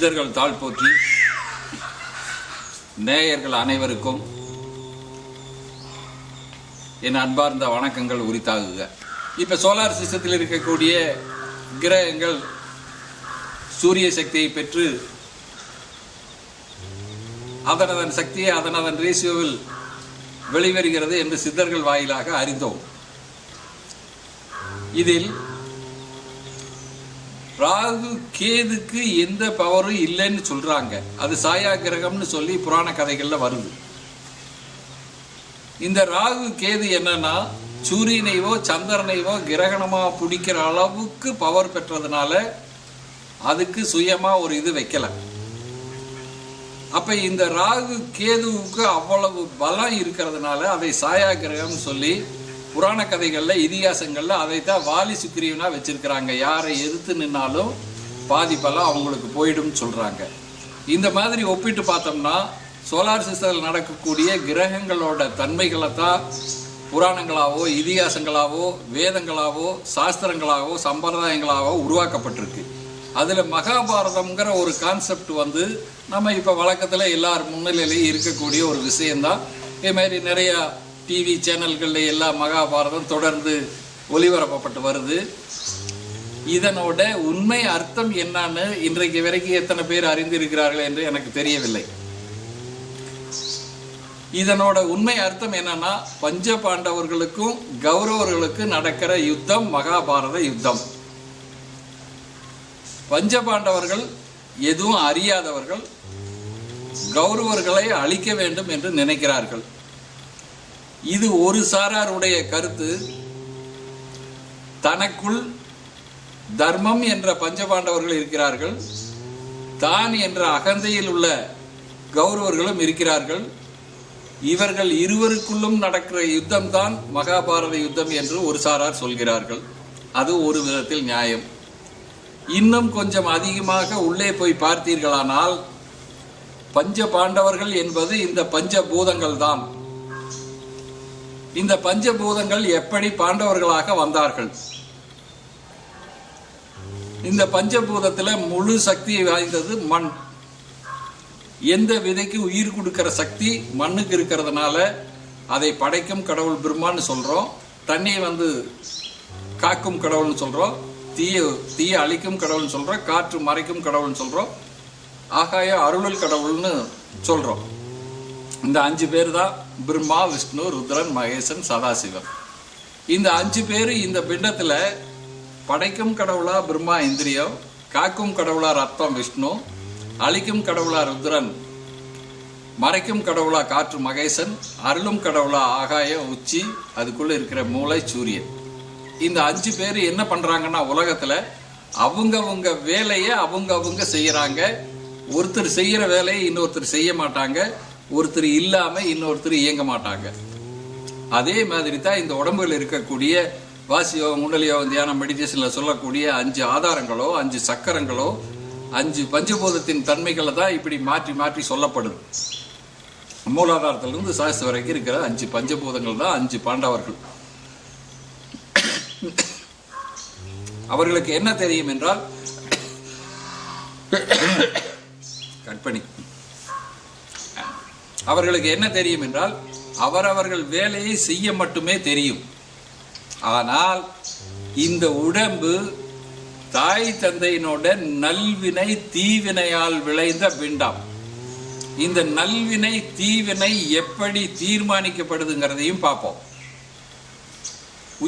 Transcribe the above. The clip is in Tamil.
சித்தர்கள் தாழ் போற்றி. நேயர்கள் அனைவருக்கும் என் அன்பார்ந்த வணக்கங்கள் உரித்தாகுக. இப்போ சோலார் சிஸ்டத்தில் இருக்கக்கூடிய கிரகங்கள் சூரிய சக்தியை பெற்று அதனதன் சக்தியை அதனதன் ரேசியோவில் வெளிவருகிறது என்று சித்தர்கள் வாயிலாக அறிந்தோம். இதில் ராகு கேதுக்கு எந்த பவரும் இல்லைன்னு சொல்றாங்க. அது சாயா கிரகம்னு சொல்லி புராண கதைகள்ல வருது. இந்த ராகு கேது என்னன்னா சூரியனைவோ சந்திரனைவோ கிரகணமா பிடிக்கிற அளவுக்கு பவர் பெற்றதுனால அதுக்கு சுயமா ஒரு இது வைக்கல. அப்ப இந்த ராகு கேதுவுக்கு அவ்வளவு பலம் இருக்கிறதுனால அதை சாயா கிரகம் சொல்லி புராண கதைகள்ல இதிகாசங்கள்ல அதைத்தான் வாலி சுக்கிரீவனா வச்சிருக்கிறாங்க. யாரை எதிர்த்து நின்னாலும் பாதி பலம் அவங்களுக்கு போயிடும் சொல்றாங்க. இந்த மாதிரி ஒப்பிட்டு பார்த்தோம்னா சோலார் சிஸ்டத்தில் நடக்கக்கூடிய கிரகங்களோட தன்மைகளை தான் புராணங்களாவோ இதிகாசங்களாவோ வேதங்களாவோ சாஸ்திரங்களாவோ சம்பிரதாயங்களாவோ உருவாக்கப்பட்டிருக்கு. அதுல மகாபாரதம்ங்கிற ஒரு கான்செப்ட் நம்ம இப்ப வழக்கத்துல எல்லார் முன்னிலையிலேயும் இருக்கக்கூடிய ஒரு விஷயம்தான். இதே மாதிரி நிறைய டிவி சேனல்கள்ல எல்லா மகாபாரதம் தொடர்ந்து ஒளிபரப்பப்பட்டு வருது. இதனோட உண்மை அர்த்தம் என்னன்னு இன்றைக்கு வரைக்கும் எத்தனை பேர் அறிந்திருக்கிறார்கள் என்று எனக்கு தெரியவில்லை. இதனோட உண்மை அர்த்தம் என்னன்னா பஞ்ச பாண்டவர்களுக்கும் கௌரவர்களுக்கும் நடக்கிற யுத்தம் மகாபாரத யுத்தம். பஞ்ச பாண்டவர்கள் எதுவும் அறியாதவர்கள் கௌரவர்களை அழிக்க வேண்டும் என்று நினைக்கிறார்கள். இது ஒரு சாராருடைய கருத்து. தனக்குள் தர்மம் என்ற பஞ்சபாண்டவர்கள் இருக்கிறார்கள், தான் என்ற அகந்தையில் உள்ள கௌரவர்களும் இருக்கிறார்கள். இவர்கள் இருவருக்குள்ளும் நடக்கிற யுத்தம் தான் மகாபாரத யுத்தம் என்று ஒரு சாரார் சொல்கிறார்கள். அது ஒரு விதத்தில் நியாயம். இன்னும் கொஞ்சம் அதிகமாக உள்ளே போய் பார்த்தீர்களானால் பஞ்ச பாண்டவர்கள் என்பது இந்த பஞ்சபூதங்கள் தான். இந்த பஞ்சபூதங்கள் எப்படி பாண்டவர்களாக வந்தார்கள்? இந்த பஞ்சபூதத்துல முழு சக்தி வாய்ந்தது மண். எந்த விதைக்கு உயிர் கொடுக்கிற சக்தி மண்ணுக்கு இருக்கிறதுனால அதை படைக்கும் கடவுள் பிரம்மான்னு சொல்றோம். தண்ணியை காக்கும் கடவுள்னு சொல்றோம். தீய அழிக்கும் கடவுள்னு சொல்றோம். காற்று மறைக்கும் கடவுள்னு சொல்றோம். ஆகாய அருளல் கடவுள்னு சொல்றோம். இந்த 5 பேர் தான் பிரம்மா, விஷ்ணு, ருத்ரன், மகேசன், சதாசிவன். இந்த 5 பேர் இந்த பிண்டத்துல படைக்கும் கடவுளா பிரம்மா இந்திரியம், காக்கும் கடவுளா ரத்தம் விஷ்ணு, அழிக்கும் கடவுளா ருத்ரன், மறைக்கும் கடவுளா காற்று மகேசன், அருளும் கடவுளா ஆகாய உச்சி, அதுக்குள்ள இருக்கிற மூளை சூரியன். இந்த 5 பேர் என்ன பண்றாங்கன்னா உலகத்துல அவங்க வேலையை அவங்க செய்யறாங்க. ஒருத்தர் செய்யற வேலையை இன்னொருத்தர் செய்ய மாட்டாங்க. ஒருத்தர் இல்லாம இன்னொருத்தர் இயங்க மாட்டாங்க. அதே மாதிரி தான் இந்த உடம்புல இருக்கக்கூடிய வாசியோகம், குண்டலியோகம், தியானம், மெடிடேஷன்ல சொல்லக்கூடிய 5 ஆதாரங்களோ 5 சக்கரங்களோ 5 பஞ்சபூதத்தின் தன்மைகளை தான் இப்படி மாற்றி மாற்றி சொல்லப்படுது. மூலாதாரத்திலிருந்து சாஸ்திர வரைக்கும் இருக்கிற 5 பஞ்சபூதங்கள் தான் 5 பாண்டவர்கள். அவர்களுக்கு என்ன தெரியும் என்றால் அவர்களுக்கு என்ன தெரியும் என்றால் அவரவர்கள் வேலையை செய்ய மட்டுமே தெரியும். ஆனால் இந்த உடம்பு தாய் தந்தையினோட நல்வினை தீவினையால் விளைந்த பிண்டம். இந்த நல்வினை தீவினை எப்படி தீர்மானிக்கப்படுதுங்கிறதையும் பார்ப்போம்.